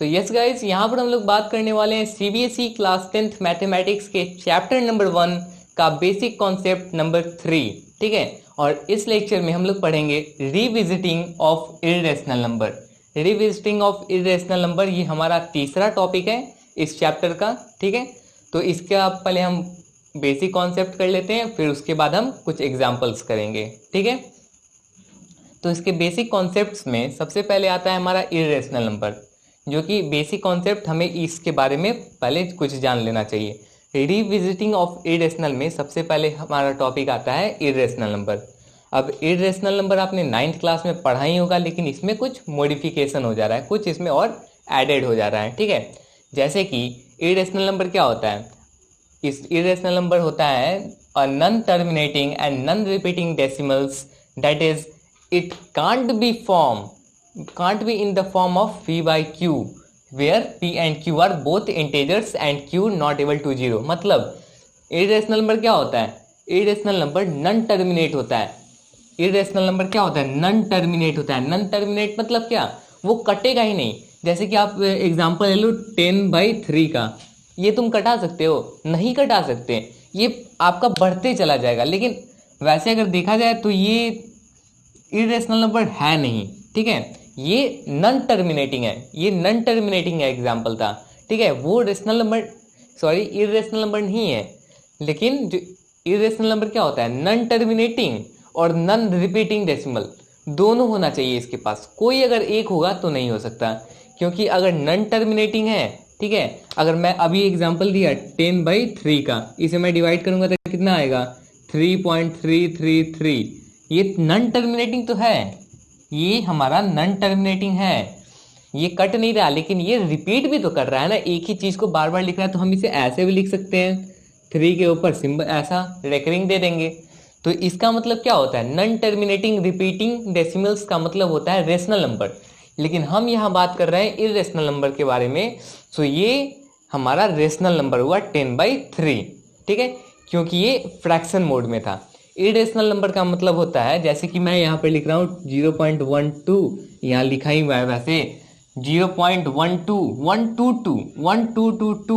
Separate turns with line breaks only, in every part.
तो yes guys, यहाँ पर हम लोग बात करने वाले हैं सीबीएसई क्लास 10th मैथमेटिक्स के चैप्टर नंबर 1 का बेसिक कॉन्सेप्ट नंबर 3। ठीक है, और इस लेक्चर में हम लोग पढ़ेंगे revisiting of irrational number. Revisiting of irrational number ये हमारा तीसरा टॉपिक है इस चैप्टर का। ठीक है, तो इसका पहले हम बेसिक कॉन्सेप्ट कर लेते हैं, फिर उसके बाद हम कुछ एग्जाम्पल्स करेंगे। ठीक है, तो इसके बेसिक कॉन्सेप्ट्स में सबसे पहले आता है हमारा इरेशनल नंबर, जो कि बेसिक कॉन्सेप्ट हमें इसके बारे में पहले कुछ जान लेना चाहिए। रिविजिटिंग ऑफ इरेशनल में सबसे पहले हमारा टॉपिक आता है इरेशनल नंबर। अब इरेशनल नंबर आपने 9th क्लास में पढ़ा ही होगा, लेकिन इसमें कुछ मॉडिफिकेशन हो जा रहा है, कुछ इसमें और एडेड हो जा रहा है। ठीक है, जैसे कि इरेशनल नंबर क्या होता है, इस इरेशनल नंबर होता है a non terminating and non repeating decimals, that is it can't be in the form of p by q where p and q are both integers and q not equal to 0। मतलब irrational number क्या होता है, irrational number non terminate होता है। Irrational number क्या होता है, non terminate होता है। नॉन टर्मिनेट मतलब क्या, वो कटेगा ही नहीं। जैसे कि आप एग्जांपल ले लो 10/3 का, ये तुम कटा सकते हो? नहीं कटा सकते, ये आपका बढ़ते चला जाएगा। लेकिन वैसे अगर देखा जाए तो ये इरेशनल नंबर है नहीं। ठीक है, ये नॉन टर्मिनेटिंग है, ये नॉन टर्मिनेटिंग है एग्जाम्पल था। ठीक है, वो रेशनल नंबर इरेशनल नंबर नहीं है। लेकिन जो इरेशनल नंबर क्या होता है, नॉन टर्मिनेटिंग और नॉन रिपीटिंग डेसिमल दोनों होना चाहिए इसके पास। कोई अगर एक होगा तो नहीं हो सकता, क्योंकि अगर नॉन टर्मिनेटिंग है, ठीक है, अगर मैं अभी एग्जाम्पल दिया 10/3 का, इसे मैं डिवाइड करूंगा तो कितना आएगा 3.333। ये नॉन टर्मिनेटिंग तो है, ये हमारा नॉन टर्मिनेटिंग है, ये कट नहीं रहा, लेकिन ये रिपीट भी तो कर रहा है ना, एक ही चीज को बार बार लिख रहा है। तो हम इसे ऐसे भी लिख सकते हैं, 3 के ऊपर सिंबल ऐसा रेकरिंग दे देंगे। तो इसका मतलब क्या होता है, नॉन टर्मिनेटिंग रिपीटिंग डेसिमल्स का मतलब होता है रेशनल नंबर। लेकिन हम यहाँ बात कर रहे हैं इरेशनल नंबर के बारे में। सो ये हमारा रेशनल नंबर हुआ 10/3। ठीक है, क्योंकि ये फ्रैक्शन मोड में था। इरेशनल नंबर का मतलब होता है, जैसे कि मैं यहाँ पे लिख रहा हूँ 0.12, यहाँ लिखा ही हुआ है वैसे 0.12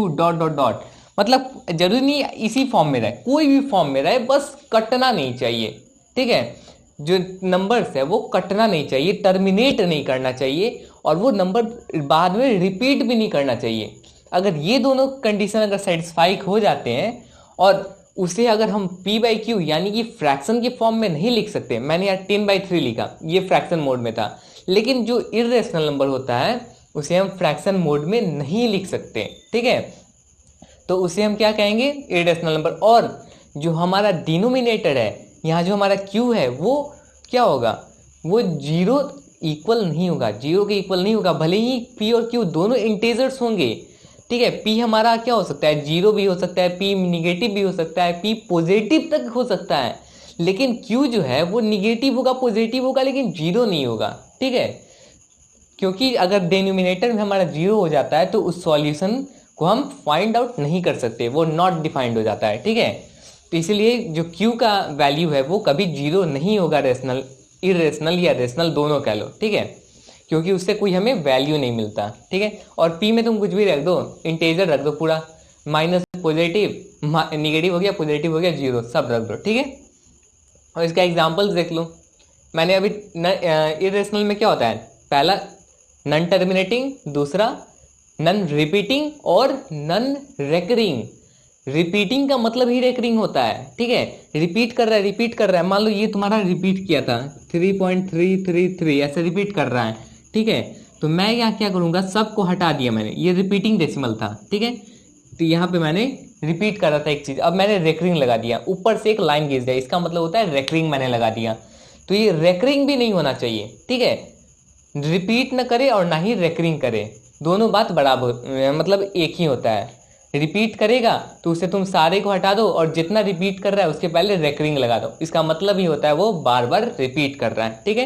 डॉट डॉट डॉट। मतलब जरूरी नहीं इसी फॉर्म में रहे, कोई भी फॉर्म में रहे, बस कटना नहीं चाहिए। ठीक है, जो नंबर्स है वो कटना नहीं चाहिए, टर्मिनेट नहीं करना चाहिए, और वो नंबर बाद में रिपीट भी नहीं करना चाहिए। अगर ये दोनों कंडीशन अगर सेटिस्फाई हो जाते हैं, और उसे अगर हम p/q यानी कि फ्रैक्शन के फॉर्म में नहीं लिख सकते, मैंने यहाँ 10/3 लिखा, ये फ्रैक्शन मोड में था। लेकिन जो इरेशनल नंबर होता है उसे हम फ्रैक्शन मोड में नहीं लिख सकते। ठीक है, तो उसे हम क्या कहेंगे, इरेशनल नंबर। और जो हमारा डिनोमिनेटर है, यहाँ जो हमारा q है, वो क्या होगा, वो 0 इक्वल नहीं होगा, 0 के इक्वल नहीं होगा, भले ही p और q दोनों इंटीजर्स होंगे। ठीक है, p हमारा क्या हो सकता है, 0 भी हो सकता है, p निगेटिव भी हो सकता है, p पॉजिटिव तक हो सकता है। लेकिन q जो है वो निगेटिव होगा, पॉजिटिव होगा, लेकिन 0 नहीं होगा। ठीक है, क्योंकि अगर डिनोमिनेटर में हमारा 0 हो जाता है तो उस सॉल्यूशन को हम फाइंड आउट नहीं कर सकते, वो नॉट डिफाइंड हो जाता है। ठीक है, तो इसलिए जो q का वैल्यू है वो कभी 0 नहीं होगा, रेशनल इरेशनल या रेशनल दोनों कह लो। ठीक है, क्योंकि उससे कोई हमें वैल्यू नहीं मिलता। ठीक है, और p में तुम कुछ भी रख दो, इंटेजर रख दो पूरा, माइनस पॉजिटिव निगेटिव हो गया, पॉजिटिव हो गया, 0 सब रख दो। ठीक है, और इसका एग्जांपल देख लो। मैंने अभी इरेशनल में क्या होता है, पहला नॉन टर्मिनेटिंग, दूसरा नॉन रिपीटिंग और नॉन रेकरिंग। रिपीटिंग का मतलब ही रेकरिंग होता है। ठीक है, रिपीट कर रहा है, मान लो ये तुम्हारा रिपीट किया था 3.333, ऐसे रिपीट कर रहा है। ठीक है, तो मैं यहाँ क्या करूँगा, सबको हटा दिया मैंने, ये रिपीटिंग डेसिमल था। ठीक है, तो यहाँ पे मैंने रिपीट कर रहा था एक चीज़, अब मैंने रेकरिंग लगा दिया, ऊपर से एक लाइन खींच दिया, इसका मतलब होता है रेकरिंग मैंने लगा दिया। तो ये रेकरिंग भी नहीं होना चाहिए। ठीक है, रिपीट न करे और ना ही रेकरिंग करे, दोनों बात बराबर, मतलब एक ही होता है। रिपीट करेगा तो उसे तुम सारे को हटा दो, और जितना रिपीट कर रहा है उसके पहले रेकरिंग लगा दो, इसका मतलब ही होता है वो बार बार रिपीट कर रहा है। ठीक है,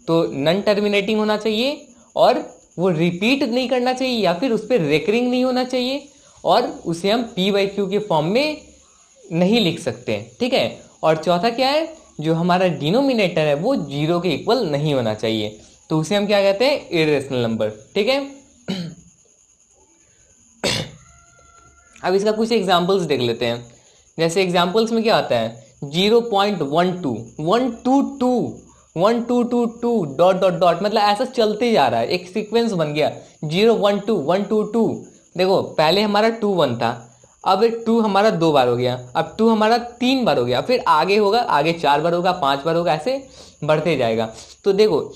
तो नॉन टर्मिनेटिंग होना चाहिए, और वो रिपीट नहीं करना चाहिए, या फिर उस पर रेकरिंग नहीं होना चाहिए, और उसे हम p/q के फॉर्म में नहीं लिख सकते। ठीक है, और चौथा क्या है, जो हमारा डिनोमिनेटर है वो 0 के इक्वल नहीं होना चाहिए, तो उसे हम क्या कहते हैं, इरेशनल नंबर। ठीक है, अब इसका कुछ एग्जाम्पल्स देख लेते हैं। जैसे एग्जाम्पल्स में क्या आता है, 0.12, 122, 1222 डॉट डॉट डॉट, मतलब ऐसा चलते जा रहा है, एक सीक्वेंस बन गया 012 122। देखो पहले हमारा 21 था, अब 2 हमारा 2 बार हो गया, अब 2 हमारा 3 बार हो गया, फिर आगे होगा, आगे 4 बार होगा, 5 बार होगा, ऐसे बढ़ते जाएगा। तो देखो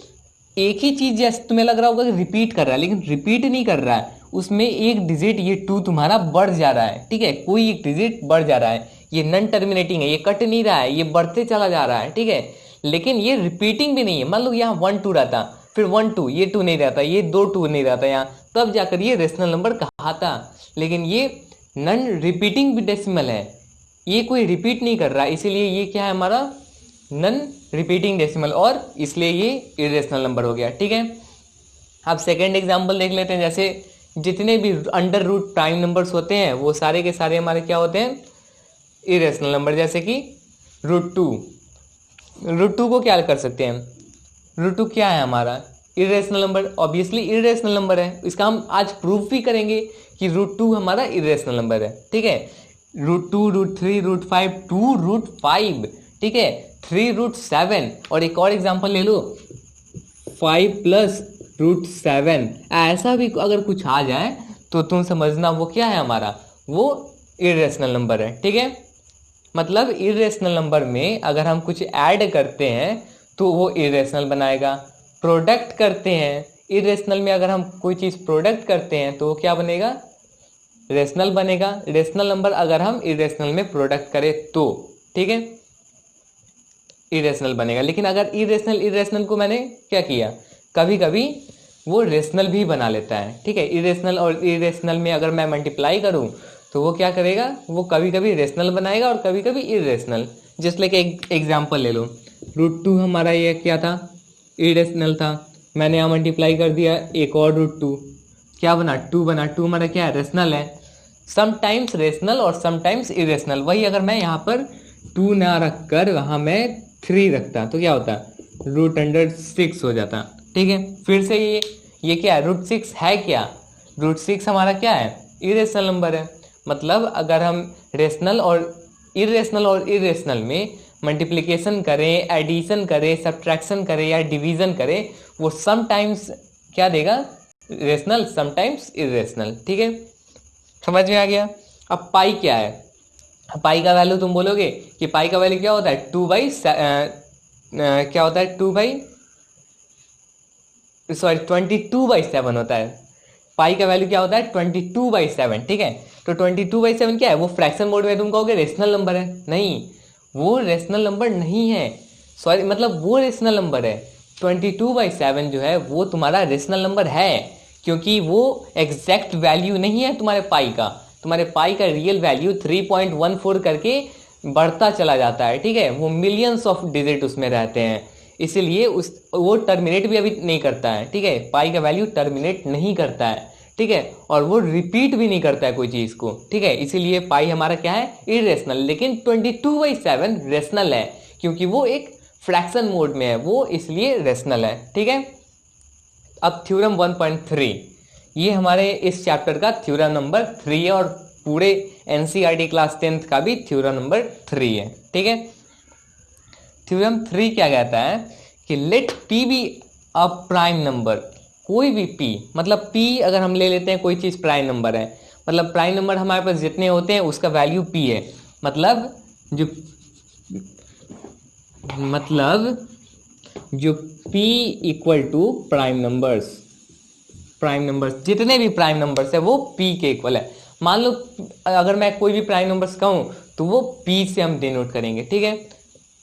एक ही चीज जैसे तुम्हें लग रहा होगा कि रिपीट कर रहा है, लेकिन रिपीट नहीं कर रहा है, उसमें एक डिजिट ये 2 तुम्हारा बढ़ जा रहा है, ठीक है, कोई एक डिजिट बढ़ जा रहा है, ये नॉन टर्मिनेटिंग है, ये कट नहीं रहा है, ये बढ़ते चला जा रहा है, ठीक है, लेकिन ये रिपीटिंग भी नहीं है। मान लो यहाँ 1 2 रहता, फिर 1 2, ये 2 नहीं रहता, ये 2 2 नहीं रहता यहाँ, तब जाकर ये रेशनल नंबर कहता। लेकिन ये नॉन रिपीटिंग डेसिमल है, ये कोई रिपीट नहीं कर रहा, इसीलिए ये क्या है हमारा नॉन रिपीटिंग डेसिमल, और इसलिए ये इरेशनल नंबर हो गया, ठीक है। अब सेकेंड एग्जाम्पल देख लेते हैं। जैसे जितने भी अंडर रूट प्राइम नंबर्स होते हैं वो सारे के सारे हमारे क्या होते हैं, इरेशनल नंबर। जैसे कि √2, √2 को क्या कर सकते हैं, √2 क्या है हमारा irrational number, obviously irrational number है, इसका हम आज प्रूफ भी करेंगे कि √2 हमारा इरेशनल नंबर है, ठीक है। √2, √3, √5, 2√5, ठीक है, 3√7, और एक और एग्जांपल ले लो 5 + √7, ऐसा भी अगर कुछ आ जाए तो तुम समझना वो क्या है हमारा, वो इरेशनल नंबर है, ठीक है। मतलब इरेशनल नंबर में अगर हम कुछ ऐड करते हैं तो वो इरेशनल बनाएगा, प्रोडक्ट करते हैं इरेशनल में, अगर हम कोई चीज़ प्रोडक्ट करते हैं तो वो क्या बनेगा, रेशनल बनेगा। रेशनल नंबर अगर हम इरेशनल में प्रोडक्ट करें तो, ठीक है, इरेशनल बनेगा। लेकिन अगर इरेशनल को मैंने क्या किया, कभी कभी वो रेशनल भी बना लेता है, ठीक है। इरेशनल और इरेशनल में अगर मैं मल्टीप्लाई करूं तो वो क्या करेगा, वो कभी कभी रेशनल बनाएगा और कभी कभी इरेशनल। जस्ट लाइक एक एग्जाम्पल ले लो, √2 हमारा ये क्या था, इरेशनल था, मैंने यहाँ मल्टीप्लाई कर दिया एक और √2, क्या बना, 2 बना, 2 हमारा क्या है, रेशनल है। समटाइम्स रेशनल और समटाइम्स इरेशनल। वही अगर मैं यहाँ पर 2 ना रख कर वहाँ मैं 3 रखता तो क्या होता, √6 हो जाता, ठीक है। फिर से ये क्या है, √6 है क्या, √6 हमारा क्या है, इरेशनल नंबर है। मतलब अगर हम रेशनल और इरेशनल में मल्टीप्लिकेशन करें, एडिशन करें, सब्ट्रैक्शन करें या डिवीजन करें, वो समटाइम्स क्या देगा, रेशनल, समटाइम्स इरेशनल, ठीक है, समझ में आ गया। अब पाई क्या है, पाई का वैल्यू तुम बोलोगे कि पाई का वैल्यू क्या होता है, 22/7 होता है। पाई का वैल्यू क्या होता है, 22/7, ठीक है। तो 22/7 क्या है, वो फ्रैक्शन मोड में तुम कहोगे रेशनल नंबर है, नहीं वो रेशनल नंबर नहीं है, सॉरी मतलब वो रेशनल नंबर है। 22/7 जो है वो तुम्हारा रेशनल नंबर है, क्योंकि वो एग्जैक्ट वैल्यू नहीं है तुम्हारे पाई का, तुम्हारे पाई का रियल वैल्यू 3.14 करके बढ़ता चला जाता है, ठीक है, वो मिलियंस ऑफ डिजिट उसमें रहते हैं, इसीलिए वो टर्मिनेट भी अभी नहीं करता है, ठीक है, पाई का वैल्यू टर्मिनेट नहीं करता है, ठीक है, और वो रिपीट भी नहीं करता है कोई चीज़ को, ठीक है, इसीलिए पाई हमारा क्या है, इरेशनल। लेकिन 22/7 रेशनल है, क्योंकि वो एक फ्रैक्शन मोड में है, वो इसलिए रेशनल है, ठीक है। अब थ्योरम 1.3, ये हमारे इस चैप्टर का थ्योरम नंबर 3 है, और पूरे एनसीईआरटी क्लास 10th का भी थ्योरम नंबर 3 है, ठीक है। थ्योरम 3 क्या कहता है कि let P be a prime number, कोई भी पी, मतलब पी अगर हम ले लेते हैं कोई चीज़ प्राइम नंबर है, मतलब प्राइम नंबर हमारे पास जितने होते हैं उसका वैल्यू पी है, मतलब जो p equal to prime numbers जितने भी प्राइम नंबर्स है वो p के इक्वल है। मान लो अगर मैं कोई भी प्राइम नंबर्स कहूँ तो वो p से हम डिनोट करेंगे, ठीक है।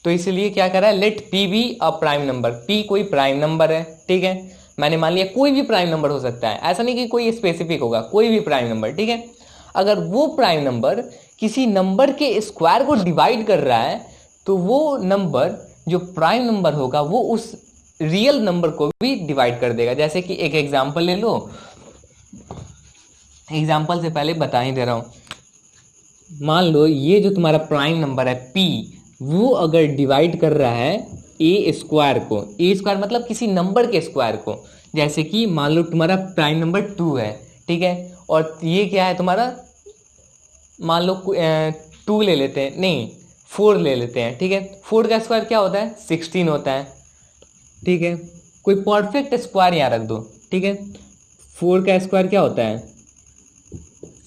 तो इसलिए क्या कर रहा है, let p be a prime number, p कोई प्राइम नंबर है, ठीक है, मैंने मान लिया कोई भी प्राइम नंबर हो सकता है, ऐसा नहीं कि कोई स्पेसिफिक होगा, कोई भी प्राइम नंबर, ठीक है। अगर वो प्राइम नंबर किसी नंबर के स्क्वायर को डिवाइड कर रहा है तो वो नंबर जो प्राइम नंबर होगा वो उस रियल नंबर को भी डिवाइड कर देगा। जैसे कि एक एग्जांपल ले लो, एग्जांपल से पहले बता ही दे रहा हूं। मान लो ये जो तुम्हारा प्राइम नंबर है p, वो अगर डिवाइड कर रहा है ए स्क्वायर को, ए स्क्वायर मतलब किसी नंबर के स्क्वायर को, जैसे कि मान लो तुम्हारा प्राइम नंबर 2 है, ठीक है, और ये क्या है तुम्हारा, मान लो 2 ले लेते हैं, नहीं 4 ले लेते हैं, ठीक है। 4 का स्क्वायर क्या होता है, 16 होता है, ठीक है। कोई परफेक्ट स्क्वायर यहाँ रख दो, ठीक है। 4 का स्क्वायर क्या होता है,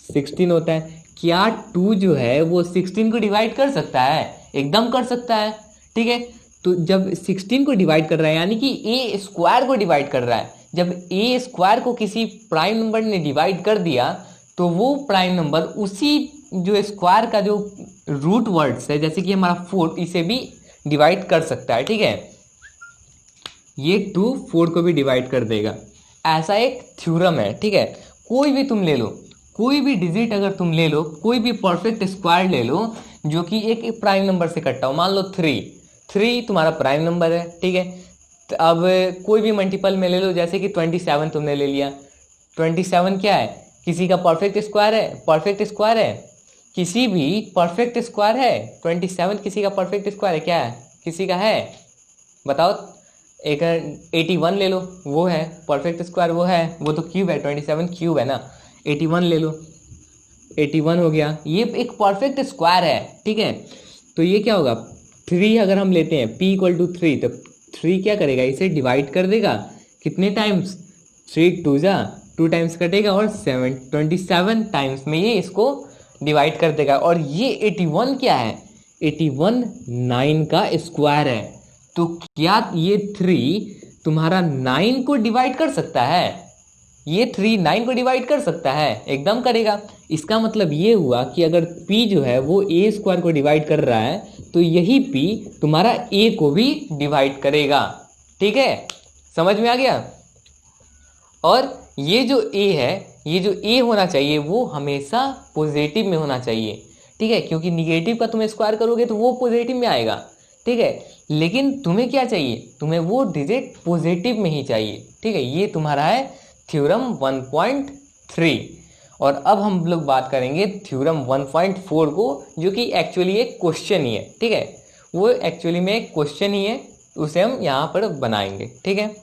16 होता है। क्या 2 जो है वो 16 को डिवाइड कर सकता है, एकदम कर सकता है, ठीक है। तो जब 16 को डिवाइड कर रहा है यानी कि ए स्क्वायर को डिवाइड कर रहा है, जब ए स्क्वायर को किसी प्राइम नंबर ने डिवाइड कर दिया तो वो प्राइम नंबर उसी जो स्क्वायर का जो रूट वर्ड्स है, जैसे कि हमारा 4, इसे भी डिवाइड कर सकता है, ठीक है। ये 2 4 को भी डिवाइड कर देगा, ऐसा एक थ्योरम है, ठीक है। कोई भी तुम ले लो, कोई भी डिजिट अगर तुम ले लो, कोई भी परफेक्ट स्क्वायर ले लो जो कि एक प्राइम नंबर से कटता हो, मान लो 3 तुम्हारा प्राइम नंबर है, ठीक है। तो अब कोई भी मल्टीपल में ले लो, जैसे कि 27 तुमने ले लिया, 27 क्या है, किसी का परफेक्ट स्क्वायर है, परफेक्ट स्क्वायर है, किसी भी परफेक्ट स्क्वायर है, 27 किसी का परफेक्ट स्क्वायर है, क्या है, किसी का है, बताओ। एक 81 ले लो, वो है परफेक्ट स्क्वायर, वो है, वो तो क्यूब है, 27 क्यूब है ना, 81 ले लो, 81 हो गया, ये एक परफेक्ट स्क्वायर है, ठीक है। तो ये क्या होगा, 3 अगर हम लेते हैं, p इक्वल टू 3, तो 3 क्या करेगा, इसे डिवाइड कर देगा कितने टाइम्स, 3 2 जा 2 टाइम्स कटेगा और 27 टाइम्स में ये इसको डिवाइड कर देगा। और ये 81 क्या है, 81 9 का स्क्वायर है। तो क्या ये 3 तुम्हारा 9 को डिवाइड कर सकता है, ये 3 9 को डिवाइड कर सकता है, एकदम करेगा। इसका मतलब ये हुआ कि अगर p जो है वो a स्क्वायर को डिवाइड कर रहा है तो यही p तुम्हारा a को भी डिवाइड करेगा, ठीक है, समझ में आ गया। और ये जो a है, ये जो a होना चाहिए वो हमेशा पॉजिटिव में होना चाहिए, ठीक है, क्योंकि निगेटिव का तुम स्क्वायर करोगे तो वो पॉजिटिव में आएगा, ठीक है। लेकिन तुम्हें क्या चाहिए, तुम्हें वो डिजिट पॉजिटिव में ही चाहिए, ठीक है। ये तुम्हारा है थ्योरम 1.3। और अब हम लोग बात करेंगे थ्योरम 1.4 को, जो कि एक्चुअली एक क्वेश्चन ही है, ठीक है। वो एक्चुअली में एक क्वेश्चन ही है, उसे हम यहाँ पर बनाएंगे, ठीक है।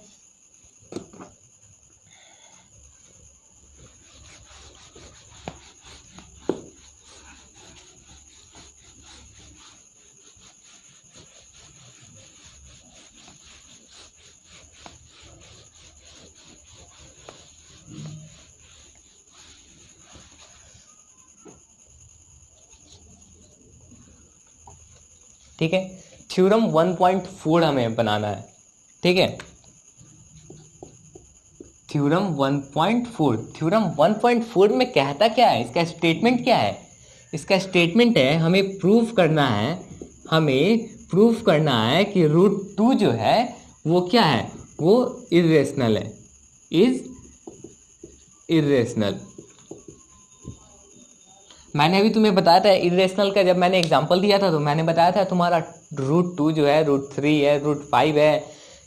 ठीक है, थ्योरम 1.4 हमें बनाना है, ठीक है। थ्योरम 1.4, थ्योरम 1.4 में कहता क्या है, इसका स्टेटमेंट क्या है, इसका स्टेटमेंट है हमें प्रूफ करना है, हमें प्रूफ करना है कि √2 जो है वो क्या है, वो इर्रेशनल है, इज इर्रेशनल। मैंने अभी तुम्हें बताया था इरेशनल का, जब मैंने एग्जांपल दिया था तो मैंने बताया था तुम्हारा √2 जो है, √3 है, √5 है,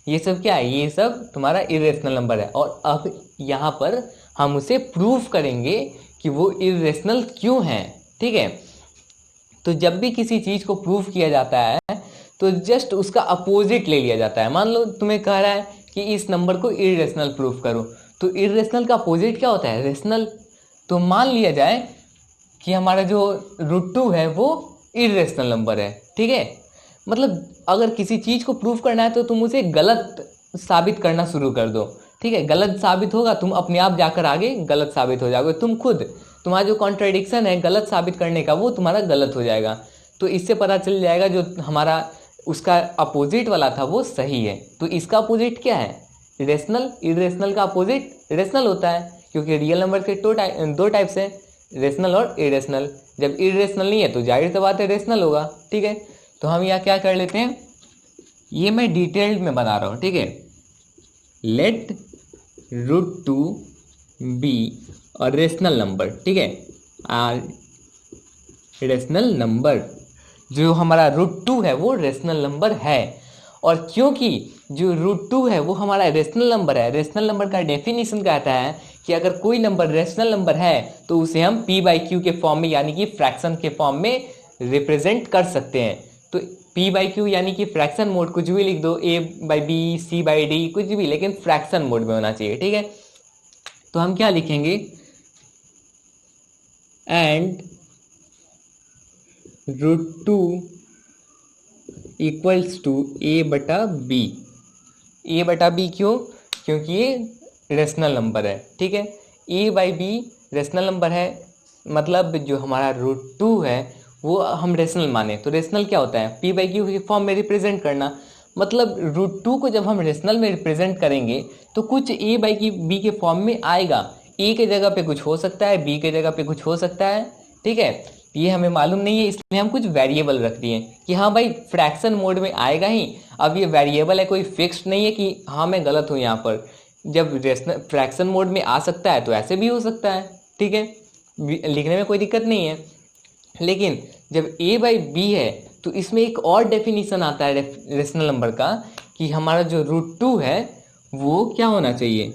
ये सब क्या है, ये सब तुम्हारा इरेशनल नंबर है। और अब यहाँ पर हम उसे प्रूफ करेंगे कि वो इरेशनल क्यों है, ठीक है। तो जब भी किसी चीज़ को प्रूफ किया जाता है तो जस्ट उसका अपोजिट ले लिया जाता है। मान लो तुम्हें कह रहा है कि इस नंबर को इरेशनल प्रूफ करो, तो इरेशनल का अपोजिट क्या होता है, रेशनल। तो मान लिया जाए कि हमारा जो √2 है वो इरेशनल नंबर है, ठीक है। मतलब अगर किसी चीज़ को प्रूफ करना है तो तुम उसे गलत साबित करना शुरू कर दो, ठीक है। गलत साबित होगा, तुम अपने आप जाकर आगे गलत साबित हो जाओगे, तुम खुद, तुम्हारा जो कॉन्ट्रडिक्शन है गलत साबित करने का वो तुम्हारा गलत हो जाएगा। तो इससे पता चल जाएगा जो हमारा उसका अपोजिट वाला था वो सही है। तो इसका अपोजिट क्या है, रेशनल। इरेशनल का अपोजिट रेशनल होता है, क्योंकि रियल नंबर के दो टाइप्स हैं, रेशनल और इरेशनल। जब इरेशनल नहीं है तो जाहिर सी बात है रेशनल होगा, ठीक है। तो हम यहाँ क्या कर लेते हैं, ये मैं डिटेल्ड में बना रहा हूँ, ठीक है। लेट √2 बी और रेशनल नंबर, ठीक है, रेशनल नंबर। जो हमारा √2 है वो रेशनल नंबर है, और क्योंकि जो √2 है वो हमारा रेशनल नंबर है, रेशनल नंबर का डेफिनेशन कहता है कि अगर कोई नंबर रेशनल नंबर है तो उसे हम p/q के फॉर्म में यानी कि फ्रैक्शन के फॉर्म में रिप्रेजेंट कर सकते हैं। तो p/q यानी कि फ्रैक्शन मोड, कुछ भी लिख दो, a/b c/d कुछ भी, लेकिन फ्रैक्शन मोड में होना चाहिए, ठीक है। तो हम क्या लिखेंगे, and √2 equals to a/b। a/b क्यों? क्योंकि ये रेशनल नंबर है, ठीक है। a/b रेशनल नंबर है, मतलब जो हमारा √2 है वो हम रेशनल माने तो रेशनल क्या होता है, p/q के फॉर्म में रिप्रेजेंट करना। मतलब √2 को जब हम रेशनल में रिप्रेजेंट करेंगे तो कुछ a/b के फॉर्म में आएगा। a के जगह पे कुछ हो सकता है, b के जगह पे कुछ हो सकता है, ठीक है। ये हमें मालूम नहीं है, इसलिए हम कुछ वेरिएबल रख दिए कि हाँ भाई फ्रैक्शन मोड में आएगा ही। अब ये वेरिएबल है, कोई फिक्स्ड नहीं है कि हाँ मैं गलत हूँ यहाँ पर। जब रेशनल फ्रैक्शन मोड में आ सकता है तो ऐसे भी हो सकता है, ठीक है, लिखने में कोई दिक्कत नहीं है। लेकिन जब a/b है तो इसमें एक और डेफिनेशन आता है रेशनल नंबर का कि हमारा जो √2 है वो क्या होना चाहिए,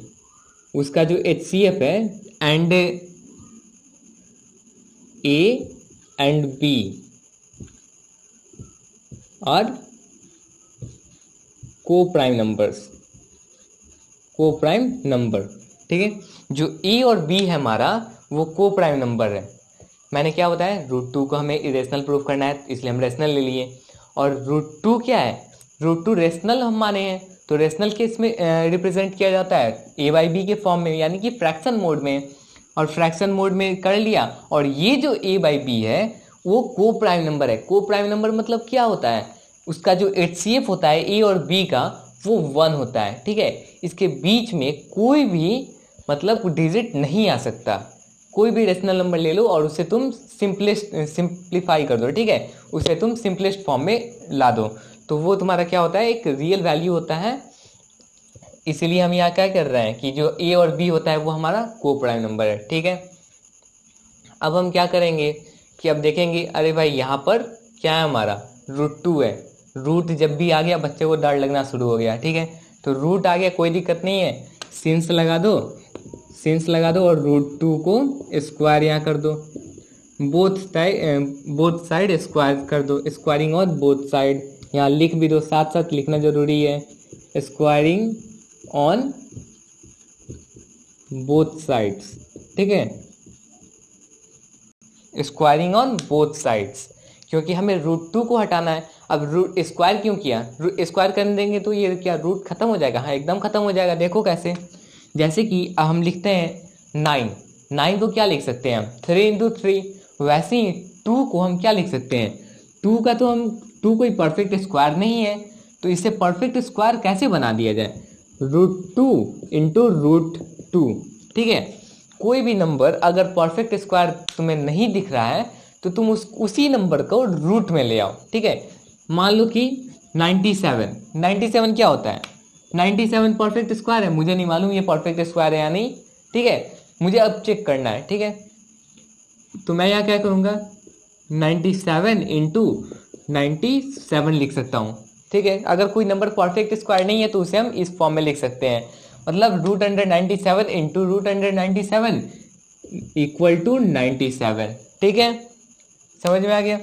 उसका जो HCF है and a and b are coprime number, ठीक है। जो a और b है हमारा वो को प्राइम नंबर है। मैंने क्या बताया, √2 को हमें इरेशनल प्रूफ करना है इसलिए हम रेशनल ले लिए। और √2 क्या है, √2 रेशनल हम माने हैं तो रेशनल के इसमें रिप्रेजेंट किया जाता है a/b के फॉर्म में, यानी कि फ्रैक्शन मोड में। और फ्रैक्शन मोड में कर लिया, और ये जो a/b है वो को प्राइम नंबर है। को प्राइम नंबर मतलब क्या होता है, उसका जो HCF होता है a और b का वो 1 होता है, ठीक है। इसके बीच में कोई भी मतलब डिजिट नहीं आ सकता। कोई भी रेशनल नंबर ले लो और उसे तुम सिंप्लीफाई कर दो, ठीक है, उसे तुम सिंपलेस्ट फॉर्म में ला दो तो वो तुम्हारा क्या होता है, एक रियल वैल्यू होता है। इसीलिए हम यहाँ क्या कर रहे हैं कि जो a और b होता है वो हमारा को प्राइम नंबर है, ठीक है। अब हम क्या करेंगे कि अब देखेंगे, अरे भाई यहाँ पर क्या है, हमारा √2 है। रूट जब भी आ गया बच्चे को डर लगना शुरू हो गया, ठीक है। तो रूट आ गया, कोई दिक्कत नहीं है, सिंस लगा दो और √2 को स्क्वायर यहाँ कर दो, बोथ साइड स्क्वायर कर दो, स्क्वायरिंग ऑन बोथ साइड। यहाँ लिख भी दो, साथ साथ लिखना जरूरी है, स्क्वायरिंग ऑन बोथ साइड्स, ठीक है, स्क्वायरिंग ऑन बोथ साइड्स, क्योंकि हमें √2 को हटाना है। अब रूट स्क्वायर क्यों किया, स्क्वायर कर देंगे तो ये क्या रूट खत्म हो जाएगा, हाँ एकदम खत्म हो जाएगा। देखो कैसे, जैसे कि हम लिखते हैं 9 को क्या लिख सकते हैं हम, 3 × 3। वैसे ही 2 को हम क्या लिख सकते हैं, 2 का तो हम 2 कोई परफेक्ट स्क्वायर नहीं है, तो इसे परफेक्ट स्क्वायर कैसे बना दिया जाए, √2 × √2, ठीक है। कोई भी नंबर अगर परफेक्ट स्क्वायर तुम्हें नहीं दिख रहा है तो तुम उसी नंबर को रूट में ले आओ, ठीक है। मान लो कि 97 क्या होता है, 97 परफेक्ट स्क्वायर है, मुझे नहीं मालूम ये परफेक्ट स्क्वायर है या नहीं, ठीक है, मुझे अब चेक करना है, ठीक है। तो मैं यहाँ क्या करूँगा, 97 × 97 लिख सकता हूँ, ठीक है। अगर कोई नंबर परफेक्ट स्क्वायर नहीं है तो उसे हम इस फॉर्म में लिख सकते हैं, मतलब √97 × √97 इक्वल टू 97, ठीक है, समझ में आ गया।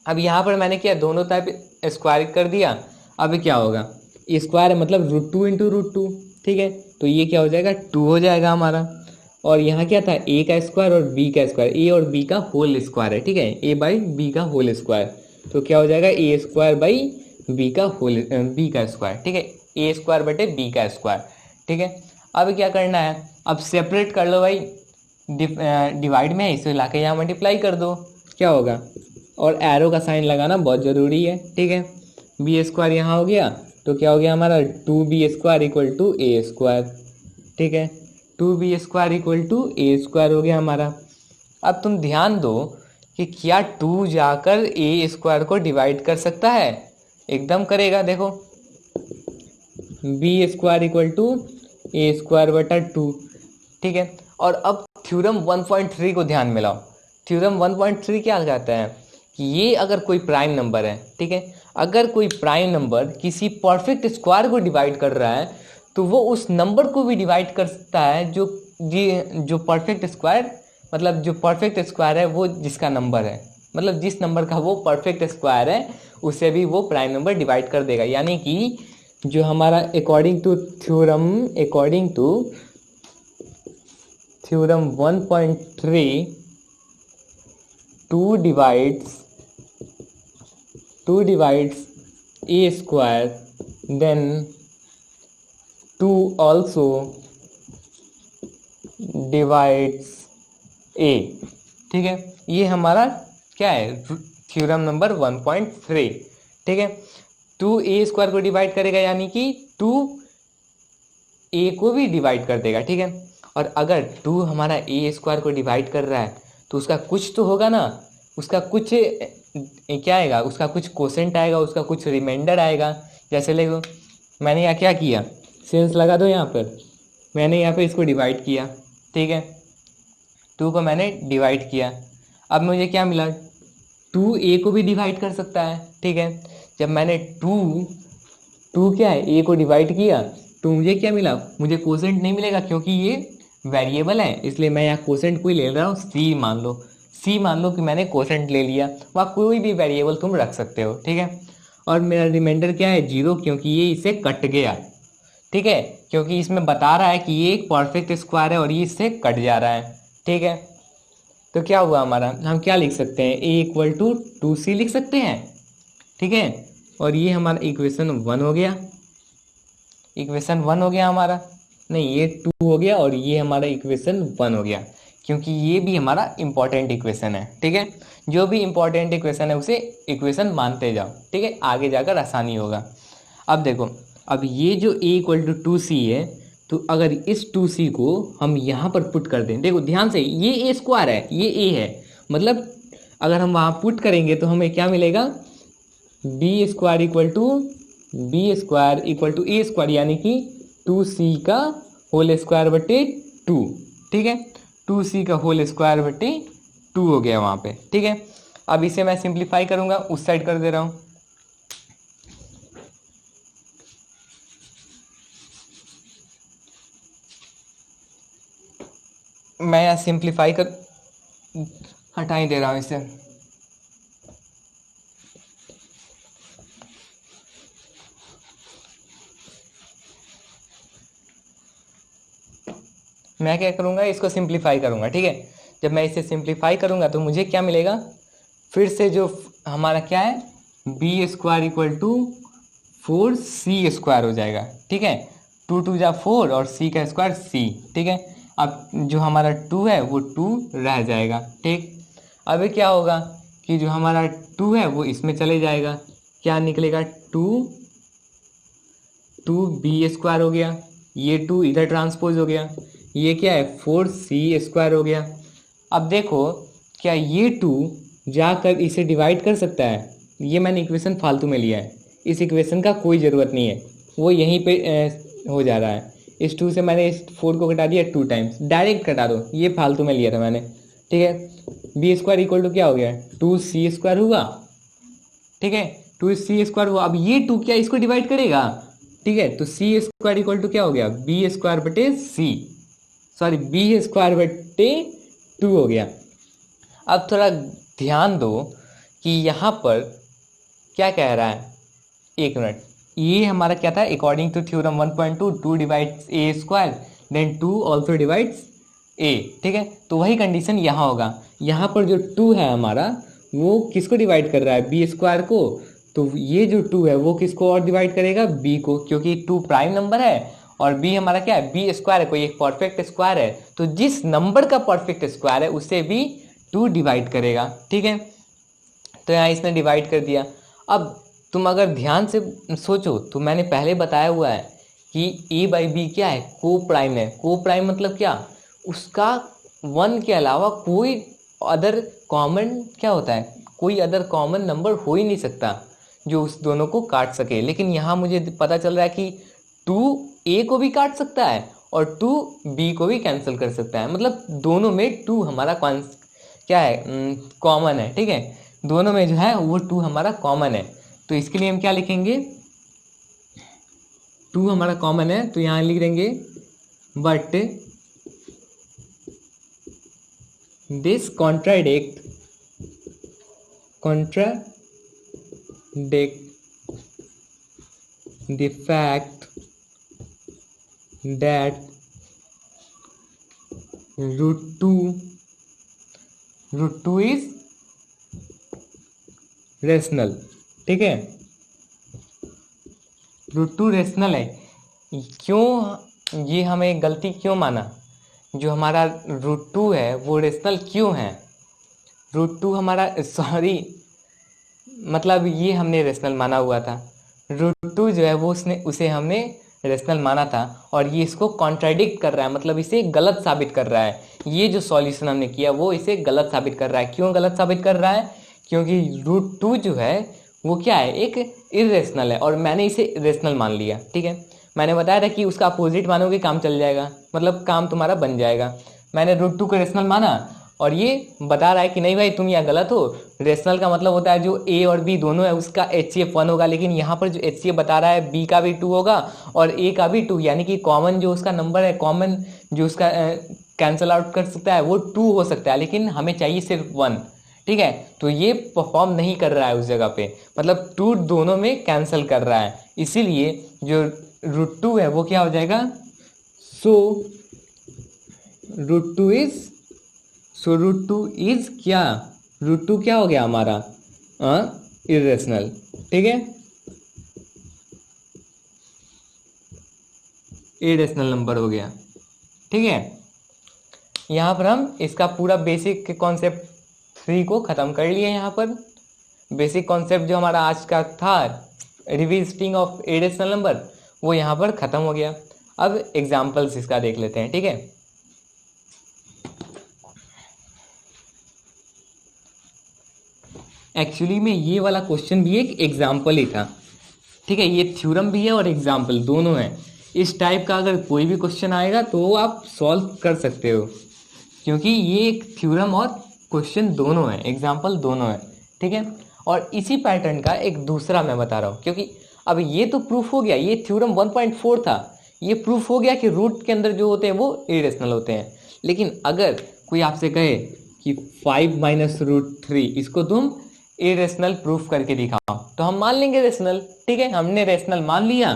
अब यहाँ पर मैंने क्या दोनों तरफ स्क्वायर कर दिया, अब क्या होगा, स्क्वायर मतलब √2 × √2, ठीक है, तो ये क्या हो जाएगा 2 हो जाएगा हमारा। और यहाँ क्या था, a का स्क्वायर और b का स्क्वायर, a और b का होल स्क्वायर है, ठीक है, a/b का होल स्क्वायर, तो क्या हो जाएगा a² b का स्क्वायर, ठीक है, a² b का स्क्वायर, ठीक है। अब क्या करना है, अब सेपरेट कर लो भाई, डिवाइड में है इसे लाके यहाँ मल्टीप्लाई कर दो, क्या होगा, और एरो का साइन लगाना बहुत ज़रूरी है, ठीक है। b² यहाँ हो गया तो क्या हो गया हमारा 2b² = a², ठीक है, 2b² = a² हो गया हमारा। अब तुम ध्यान दो कि क्या 2 जाकर a² को डिवाइड कर सकता है, एकदम करेगा, देखो b² = a²/2, ठीक है। और अब थ्योरम 1.3 को ध्यान में लाओ। थ्योरम 1.3 क्या कहता है कि ये अगर कोई प्राइम नंबर है, ठीक है, अगर कोई प्राइम नंबर किसी परफेक्ट स्क्वायर को डिवाइड कर रहा है तो वो उस नंबर को भी डिवाइड कर सकता है जो परफेक्ट स्क्वायर, मतलब जो परफेक्ट स्क्वायर है वो जिसका नंबर है, मतलब जिस नंबर का वो परफेक्ट स्क्वायर है उसे भी वो प्राइम नंबर डिवाइड कर देगा। यानी कि जो हमारा according to theorem 1.3 2 divides a square, then 2 also divides a। ठीक है, ये हमारा क्या है, थ्योरम नंबर 1.3। ठीक है, 2 ए स्क्वायर को डिवाइड करेगा यानी कि 2 ए को भी डिवाइड कर देगा। ठीक है, और अगर 2 हमारा ए स्क्वायर को डिवाइड कर रहा है तो उसका कुछ तो होगा ना, उसका कुछ क्या आएगा, उसका कुछ कोसेंट आएगा, उसका कुछ रिमाइंडर आएगा। जैसे देखो मैंने यहाँ क्या किया, सेंस लगा दो यहाँ पर, मैंने यहाँ पे इसको डिवाइड किया। ठीक है, 2 को मैंने डिवाइड किया, अब मुझे क्या मिला, 2 ए को भी डिवाइड कर सकता है। ठीक है, जब मैंने 2 क्या है ए को डिवाइड किया तो मुझे क्या मिला, मुझे कोसेंट नहीं मिलेगा क्योंकि ये वेरिएबल है, इसलिए मैं यहाँ कोसेंट कोई ले रहा हूँ, सी मान लो कि मैंने कोसेंट ले लिया। वहाँ कोई भी वेरिएबल तुम रख सकते हो। ठीक है, और मेरा रिमाइंडर क्या है, 0, क्योंकि ये इससे कट गया। ठीक है, क्योंकि इसमें बता रहा है कि ये एक परफेक्ट स्क्वायर है और ये इससे कट जा रहा है। ठीक है, तो क्या हुआ हमारा, हम क्या लिख सकते हैं, a इक्वल टू 2c लिख सकते हैं। ठीक है, और ये हमारा इक्वेशन 1 हो गया, इक्वेशन 1 हो गया हमारा, नहीं ये 2 हो गया और ये हमारा इक्वेशन 1 हो गया, क्योंकि ये भी हमारा इंपॉर्टेंट इक्वेशन है। ठीक है, जो भी इंपॉर्टेंट इक्वेशन है उसे इक्वेशन मानते जाओ। ठीक है, आगे जाकर आसानी होगा। अब देखो, अब ये जो a इक्वल टू 2c है, तो अगर इस 2c को हम यहाँ पर पुट कर दें, देखो ध्यान से, ये ए स्क्वायर है, ये a है, मतलब अगर हम वहाँ पुट करेंगे तो हमें क्या मिलेगा, B square equal to A square, यानी कि 2c का होल स्क्वायर बटे 2। ठीक है, 2c का होल स्क्वायर बटे 2 हो गया वहाँ पे। ठीक है, अब इसे मैं सिंप्लीफाई करूँगा, उस साइड कर दे रहा हूँ। मैं यहाँ सिंप्लीफाई कर हटा ही दे रहा हूँ इसे। मैं क्या करूँगा, इसको सिंप्लीफाई करूँगा। ठीक है, जब मैं इसे सिंप्लीफाई करूँगा तो मुझे क्या मिलेगा, फिर से जो हमारा क्या है, B square equal to 4c square हो जाएगा। ठीक है, 2 2 जा 4 और c का स्क्वायर c। ठीक है, अब जो हमारा 2 है वो 2 रह जाएगा। ठीक, अभी क्या होगा कि जो हमारा 2 है वो इसमें चले जाएगा, क्या निकलेगा, 2 बी स्क्वायर हो गया, ये 2 इधर ट्रांसपोज हो गया, ये क्या है, 4c स्क्वायर हो गया। अब देखो, क्या ये 2 जाकर इसे डिवाइड कर सकता है, ये मैंने इक्वेशन फालतू में लिया है, इस इक्वेशन का कोई ज़रूरत नहीं है, वो यहीं पे हो जा रहा है। इस 2 से मैंने इस 4 को घटा दिया 2 टाइम्स, डायरेक्ट घटा दो, ये फालतू में लिया था मैंने। ठीक है, बी स्क्वायर इक्वल टू क्या हो गया, 2c स्क्वायर हुआ। ठीक है, 2c स्क्वायर हुआ, अब ये 2 क्या इसको डिवाइड करेगा। ठीक है, तो c स्क्वायर इक्वल टू क्या हो गया, बी स्क्वायर बटे सी, सॉरी बी स्क्वायर बटे 2 हो गया। अब थोड़ा ध्यान दो कि यहाँ पर क्या कह रहा है, एक मिनट, ये हमारा क्या था, according to theorem 1.2, 2 divides A square then 2 also divides A. ठीक है, तो वही कंडीशन यहाँ होगा, यहाँ पर जो 2 है हमारा वो किसको डिवाइड कर रहा है, बी स्क्वायर को, तो ये जो 2 है वो किसको और डिवाइड करेगा, बी को, क्योंकि 2 प्राइम नंबर है और बी हमारा क्या है, बी स्क्वायर है, कोई एक परफेक्ट स्क्वायर है, तो जिस नंबर का परफेक्ट स्क्वायर है उसे भी 2 डिवाइड करेगा। ठीक है, तो यहाँ इसने डिवाइड कर दिया। अब तुम अगर ध्यान से सोचो तो मैंने पहले बताया हुआ है कि ए बाई बी क्या है, को प्राइम है। को प्राइम मतलब क्या, उसका 1 के अलावा कोई अदर कॉमन क्या होता है, कोई अदर कॉमन नंबर हो ही नहीं सकता जो उस दोनों को काट सके। लेकिन यहाँ मुझे पता चल रहा है कि 2 ए को भी काट सकता है और 2 बी को भी कैंसिल कर सकता है, मतलब दोनों में 2 हमारा क्या है, कॉमन है। ठीक है, दोनों में जो है वो 2 हमारा कॉमन है, तो इसके लिए हम क्या लिखेंगे, 2 हमारा कॉमन है तो यहाँ लिख देंगे but this contradict the fact that root 2 is rational, ठीक है, √2 रेशनल है। क्यों ये हमें गलती क्यों माना? जो हमारा √2 है वो रेशनल क्यों है? √2 हमारा सॉरी मतलब ये हमने रेशनल माना हुआ था। √2 जो है वो उसे हमने रेशनल माना था और ये इसको कॉन्ट्राडिक्ट कर रहा है, मतलब इसे गलत साबित कर रहा है। ये जो सॉल्यूशन हमने किया वो इसे गलत साबित कर रहा है। क्यों गलत साबित कर रहा है? क्योंकि √2 जो है वो क्या है, एक इरेशनल है और मैंने इसे रेशनल मान लिया, ठीक है। मैंने बताया था कि उसका अपोजिट मानोगे काम चल जाएगा, मतलब काम तुम्हारा बन जाएगा। मैंने √2 को रेशनल माना और ये बता रहा है कि नहीं भाई तुम यहाँ गलत हो। रेशनल का मतलब होता है जो ए और बी दोनों है उसका HCF 1 होगा, लेकिन यहाँ पर जो HCF बता रहा है बी का भी 2 होगा और ए का भी 2, यानी कि कॉमन जो उसका नंबर है, कॉमन जो उसका कैंसल आउट कर सकता है वो 2 हो सकता है, लेकिन हमें चाहिए सिर्फ 1, ठीक है। तो ये परफॉर्म नहीं कर रहा है उस जगह पे, मतलब 2 दोनों में कैंसिल कर रहा है, इसीलिए जो √2 है वो क्या हो जाएगा, सो √2 इज क्या, √2 क्या हो गया हमारा, इरेशनल, ठीक है, इरेशनल नंबर हो गया, ठीक है। यहाँ पर हम इसका पूरा बेसिक कॉन्सेप्ट 3 को ख़त्म कर लिए। यहाँ पर बेसिक कॉन्सेप्ट जो हमारा आज का था रिविजिटिंग ऑफ इरेशनल नंबर वो यहाँ पर ख़त्म हो गया। अब एग्जाम्पल्स इसका देख लेते हैं, ठीक है। एक्चुअली में ये वाला क्वेश्चन भी एक एग्जाम्पल ही था, ठीक है। ये थ्योरम भी है और एग्जाम्पल दोनों है। इस टाइप का अगर कोई भी क्वेश्चन आएगा तो आप सॉल्व कर सकते हो, क्योंकि ये एक थ्योरम और क्वेश्चन दोनों है, एग्जाम्पल दोनों है, ठीक है। और इसी पैटर्न का एक दूसरा मैं बता रहा हूँ, क्योंकि अब ये तो प्रूफ हो गया, ये थ्योरम 1.4 था, ये प्रूफ हो गया कि रूट के अंदर जो होते हैं वो इरेशनल होते हैं। लेकिन अगर कोई आपसे कहे कि 5 - √3 इसको तुम इरेशनल प्रूफ करके दिखाओ, तो हम मान लेंगे रेशनल, ठीक है। हमने रेशनल मान लिया।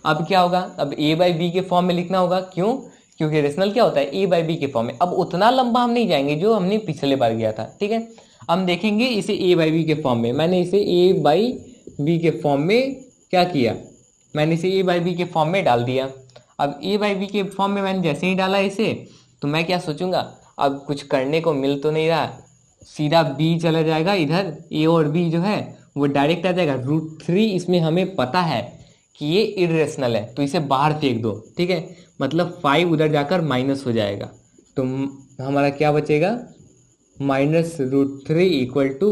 अब क्या होगा, अब a/b के फॉर्म में लिखना होगा। क्यों? क्योंकि रेशनल क्या होता है, a/b के फॉर्म में। अब उतना लंबा हम नहीं जाएंगे जो हमने पिछले बार गया था, ठीक है। हम देखेंगे इसे a/b के फॉर्म में। मैंने इसे a/b के फॉर्म में क्या किया, मैंने इसे a/b के फॉर्म में डाल दिया। अब a/b के फॉर्म में मैंने जैसे ही डाला इसे, तो मैं क्या सोचूंगा, अब कुछ करने को मिल तो नहीं रहा, सीधा b चला जाएगा इधर, a और b जो है वो डायरेक्ट आ जाएगा। √3 इसमें हमें पता है कि ये इरेशनल है, तो इसे बाहर फेंक दो, ठीक है। मतलब 5 उधर जाकर माइनस हो जाएगा, तो हमारा क्या बचेगा, -√3 इक्वल टू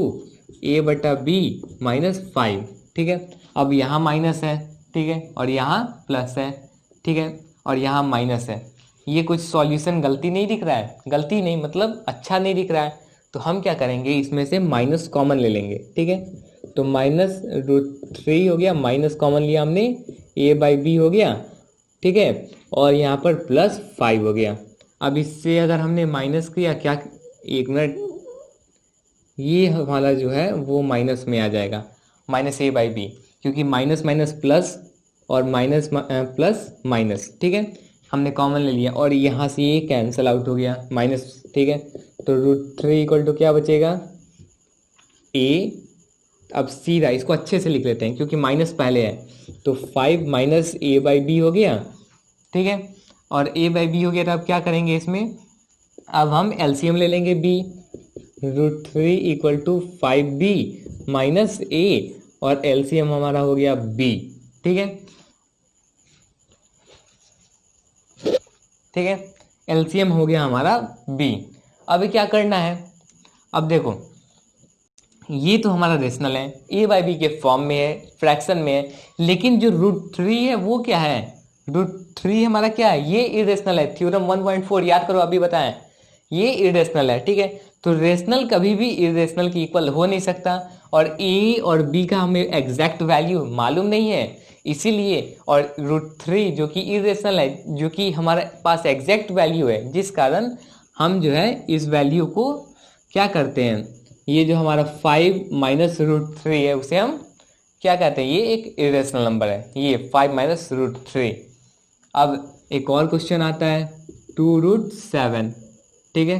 a/b -5, ठीक है। अब यहाँ माइनस है, ठीक है, और यहाँ प्लस है, ठीक है, और यहाँ माइनस है। ये कुछ सॉल्यूशन गलती नहीं दिख रहा है, गलती नहीं मतलब अच्छा नहीं दिख रहा है, तो हम क्या करेंगे, इसमें से माइनस कॉमन ले लेंगे, ठीक है। तो -√3 हो गया, माइनस कॉमन लिया हमने, a/b हो गया, ठीक है, और यहाँ पर +5 हो गया। अब इससे अगर हमने माइनस किया, क्या, एक मिनट, ये हमारा जो है वो माइनस में आ जाएगा, -a/b, क्योंकि माइनस माइनस प्लस और माइनस प्लस माइनस, ठीक है, हमने कॉमन ले लिया और यहाँ से ये कैंसिल आउट हो गया माइनस, ठीक है। तो √3 इक्वल टू क्या बचेगा, a, अब सीधा इसको अच्छे से लिख लेते हैं क्योंकि माइनस पहले है, तो 5 - a/b हो गया, ठीक है, और a/b हो गया। तो अब क्या करेंगे इसमें, अब हम एलसीएम ले लेंगे b, √3 equal to 5b - a, और एलसीएम हमारा हो गया b, ठीक है, ठीक है, एलसीएम हो गया हमारा b। अब क्या करना है, अब देखो ये तो हमारा रेशनल है, a/b के फॉर्म में है, फ्रैक्शन में है, लेकिन जो √3 है वो क्या है, √3 हमारा क्या है, ये इरेशनल है। थ्योरम 1.4 याद करो, अभी बताएं, ये इरेशनल है, ठीक है। तो रेशनल कभी भी इरेशनल की इक्वल हो नहीं सकता, और a और b का हमें एग्जैक्ट वैल्यू मालूम नहीं है, इसीलिए, और √3 जो कि इरेशनल है, जो कि हमारे पास एग्जैक्ट वैल्यू है, जिस कारण हम जो है इस वैल्यू को क्या करते हैं, ये जो हमारा 5 - √3 है उसे हम क्या कहते हैं, ये एक इरेशनल नंबर है, ये 5 - √3। अब एक और क्वेश्चन आता है 2√7, ठीक है,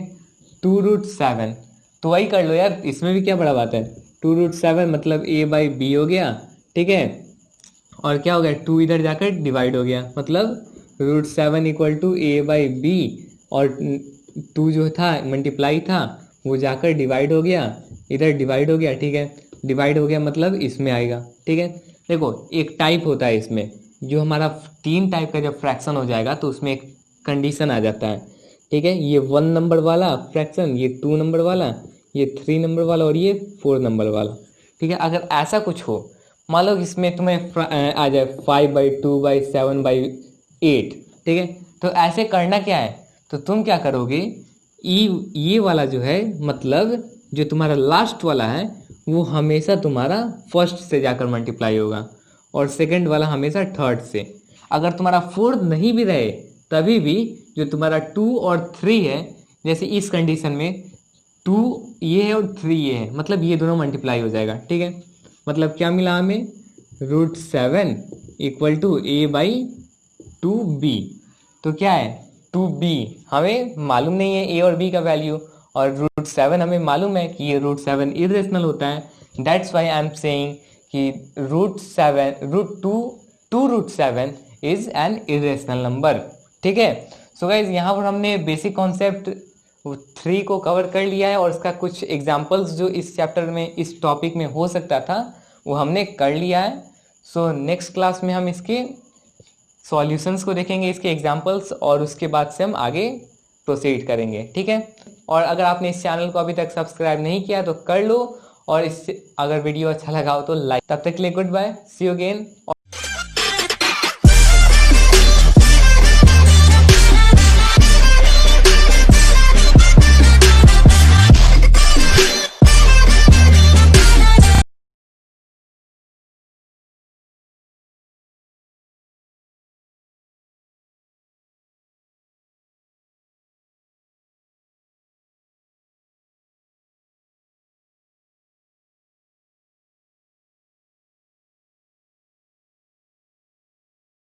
2√7, तो वही कर लो यार, इसमें भी क्या बड़ा बात है, 2√7 मतलब a/b हो गया, ठीक है। और क्या हो गया, 2 इधर जाकर डिवाइड हो गया, मतलब √7 इक्वल टू a/b, और 2 जो था मल्टीप्लाई था वो जाकर डिवाइड हो गया, इधर डिवाइड हो गया, ठीक है। डिवाइड हो गया मतलब इसमें आएगा, ठीक है। देखो एक टाइप होता है इसमें, जो हमारा 3 टाइप का जब फ्रैक्शन हो जाएगा तो उसमें एक कंडीशन आ जाता है, ठीक है। ये 1 नंबर वाला फ्रैक्शन, ये 2 नंबर वाला, ये 3 नंबर वाला और ये 4 नंबर वाला, ठीक है। अगर ऐसा कुछ हो, मान लो इसमें तुम्हें आ जाए 5/2/7/8, ठीक है। तो ऐसे करना क्या है, तो तुम क्या करोगे, ये वाला जो है, मतलब जो तुम्हारा लास्ट वाला है वो हमेशा तुम्हारा फर्स्ट से जाकर मल्टीप्लाई होगा, और सेकंड वाला हमेशा थर्ड से। अगर तुम्हारा फोर्थ नहीं भी रहे तभी भी जो तुम्हारा 2 और 3 है, जैसे इस कंडीशन में 2 ये है और 3 ये है, मतलब ये दोनों मल्टीप्लाई हो जाएगा, ठीक है। मतलब क्या मिला हमें, √7 इक्वल टू a/2b। तो क्या है, 2b हमें मालूम नहीं है a और b का वैल्यू, और √7 हमें मालूम है कि ये √7 इरेशनल होता है। That's why I am saying कि √7 इज एन इरेशनल नंबर, ठीक है। सो गाइज यहाँ पर हमने बेसिक कॉन्सेप्ट 3 को कवर कर लिया है, और इसका कुछ एग्जाम्पल्स जो इस चैप्टर में, इस टॉपिक में हो सकता था वो हमने कर लिया है। सो नेक्स्ट क्लास में हम इसके सॉल्यूशंस को देखेंगे, इसके एग्जाम्पल्स, और उसके बाद से हम आगे प्रोसीड करेंगे, ठीक है। और अगर आपने इस चैनल को अभी तक सब्सक्राइब नहीं किया तो कर लो, और इससे अगर वीडियो अच्छा लगा हो तो लाइक। तब तक के लिए goodbye, see you again.